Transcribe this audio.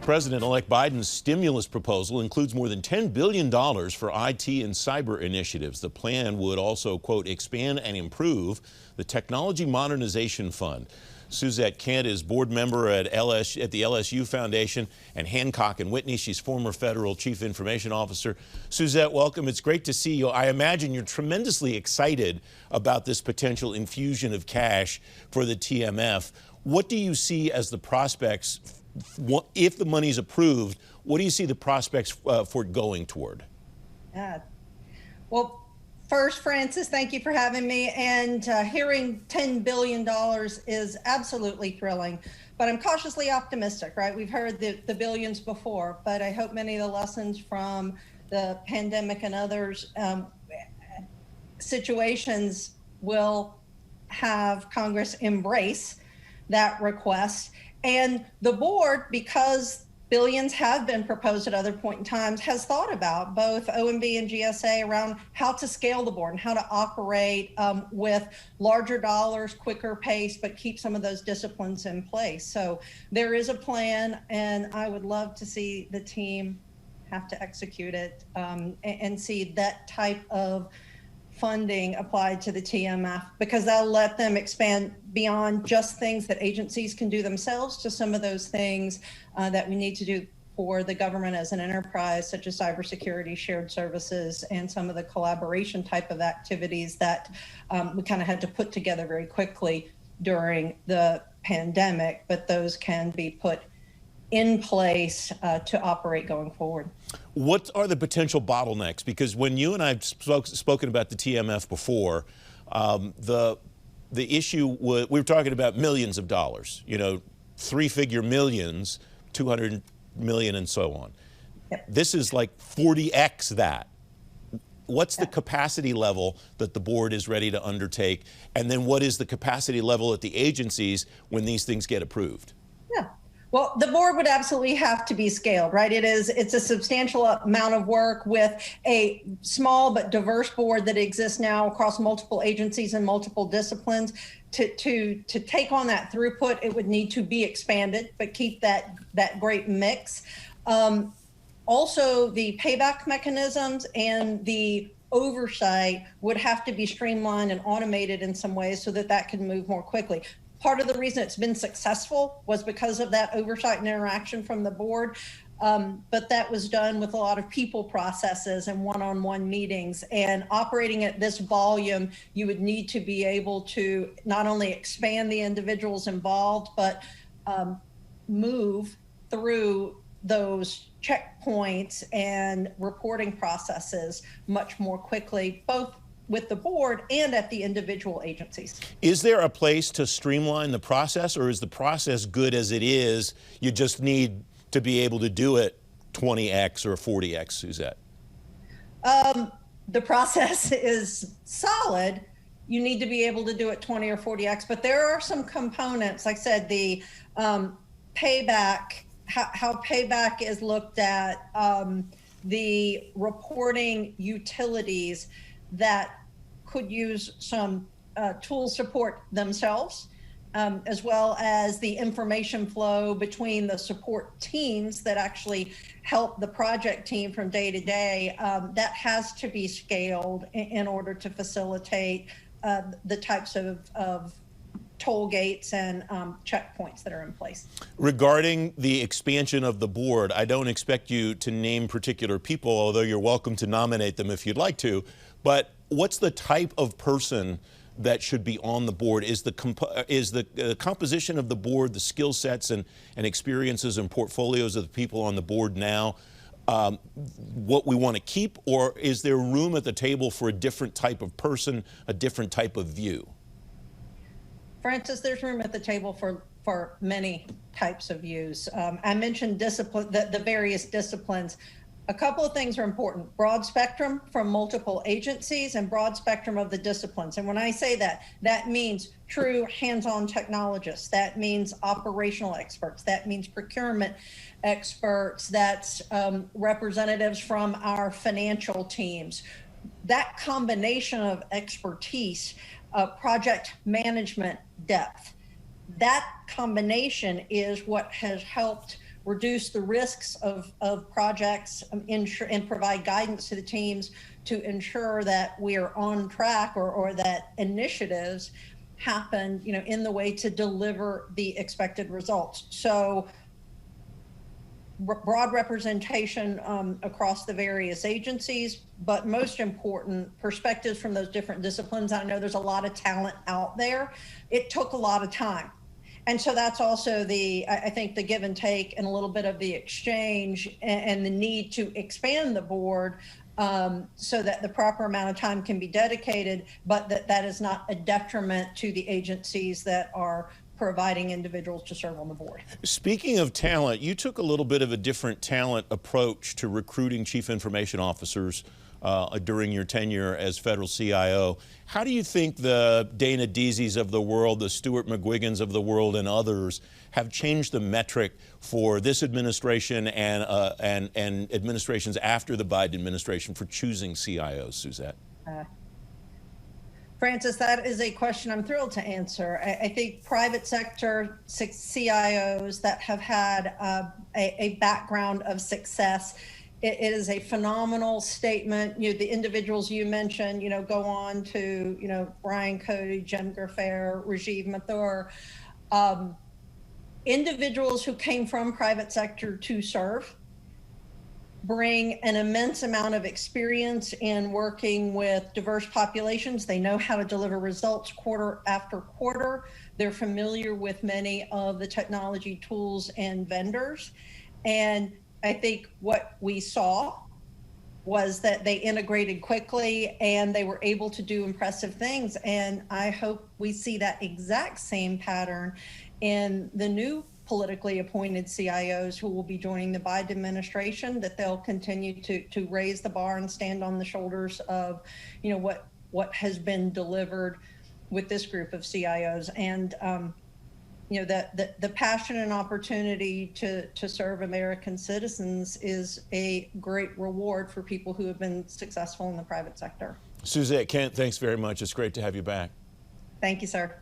President-elect Biden's stimulus proposal includes more than $10 billion for IT and cyber initiatives. The plan would also, quote, expand and improve the Technology Modernization Fund. Suzette Kent is board member at the LSU Foundation and Hancock and Whitney. She's former federal chief information officer. Suzette, welcome. It's great to see you. I imagine you're tremendously excited about this potential infusion of cash for the TMF. What do you see as the prospects? If the money is approved, what do you see the prospects for it going toward? Well, first, Francis, thank you for having me. And hearing $10 billion is absolutely thrilling, but I'm cautiously optimistic, right? We've heard the billions before, but I hope many of the lessons from the pandemic and others situations will have Congress embrace that request. And the board, because billions have been proposed at other point in times, has thought about both OMB and GSA around how to scale the board and how to operate with larger dollars, quicker pace, but keep some of those disciplines in place. So there is a plan, and I would love to see the team have to execute it and see that type of funding applied to the TMF, because that'll let them expand beyond just things that agencies can do themselves to some of those things that we need to do for the government as an enterprise, such as cybersecurity, shared services, and some of the collaboration type of activities that we kind of had to put together very quickly during the pandemic, but those can be put in place to operate going forward. What are the potential bottlenecks? Because when you and I have spoken about the TMF before, the issue was, we were talking about millions of dollars, you know, three-figure millions, 200 million and so on. Yep. This is like 40x that. What's the capacity level that the board is ready to undertake? And then what is the capacity level at the agencies when these things get approved? Yeah. Well, the board would absolutely have to be scaled, right? It's a substantial amount of work with a small but diverse board that exists now across multiple agencies and multiple disciplines. To take on that throughput, it would need to be expanded, but keep that great mix. Also, the payback mechanisms and the oversight would have to be streamlined and automated in some ways so that can move more quickly. Part of the reason it's been successful was because of that oversight and interaction from the board, but that was done with a lot of people processes and one-on-one meetings. And operating at this volume, you would need to be able to not only expand the individuals involved, but move through those checkpoints and reporting processes much more quickly, both with the board and at the individual agencies. Is there a place to streamline the process, or is the process good as it is? You just need to be able to do it 20x or 40x, Suzette? The process is solid. You need to be able to do it 20 or 40x, but there are some components, like I said, the payback, how payback is looked at, the reporting utilities that could use some tool support themselves, as well as the information flow between the support teams that actually help the project team from day to day. That has to be scaled in order to facilitate the types of toll gates and checkpoints that are in place. Regarding the expansion of the board, I don't expect you to name particular people, although you're welcome to nominate them if you'd like to. But what's the type of person that should be on the board? Is the composition of the board, the skill sets and experiences and portfolios of the people on the board now what we want to keep, or is there room at the table for a different type of person, a different type of view? Francis, there's room at the table for many types of views. I mentioned discipline, the various disciplines. A couple of things are important: broad spectrum from multiple agencies and broad spectrum of the disciplines. And when I say that, that means true hands-on technologists. That means operational experts. That means procurement experts. That's representatives from our financial teams. That combination of expertise, project management depth, that combination is what has helped reduce the risks of projects, and provide guidance to the teams to ensure that we are on track, or that initiatives happen, in the way to deliver the expected results. So broad representation across the various agencies, but most important, perspectives from those different disciplines. I know there's a lot of talent out there. It took a lot of time. And so that's also I think the give and take, and a little bit of the exchange, and the need to expand the board so that the proper amount of time can be dedicated, but that is not a detriment to the agencies that are providing individuals to serve on the board. Speaking of talent, you took a little bit of a different talent approach to recruiting chief information officers during your tenure as federal CIO. How do you think the Dana Deasy's of the world, the Stuart McGuigans of the world, and others have changed the metric for this administration and administrations after the Biden administration for choosing CIOs, Suzette? Francis, that is a question I'm thrilled to answer. I think private sector CIOs that have had a background of success, it is a phenomenal statement. The individuals you mentioned, go on to, Brian Cody, Jem Graffair, Rajiv Mathur, individuals who came from private sector to serve, bring an immense amount of experience in working with diverse populations. They know how to deliver results quarter after quarter. They're familiar with many of the technology tools and vendors. And I think what we saw was that they integrated quickly and they were able to do impressive things. And I hope we see that exact same pattern in the new politically appointed CIOs who will be joining the Biden administration, that they'll continue to raise the bar and stand on the shoulders of, what has been delivered with this group of CIOs. And, the passion and opportunity to serve American citizens is a great reward for people who have been successful in the private sector. Suzette Kent, thanks very much. It's great to have you back. Thank you, sir.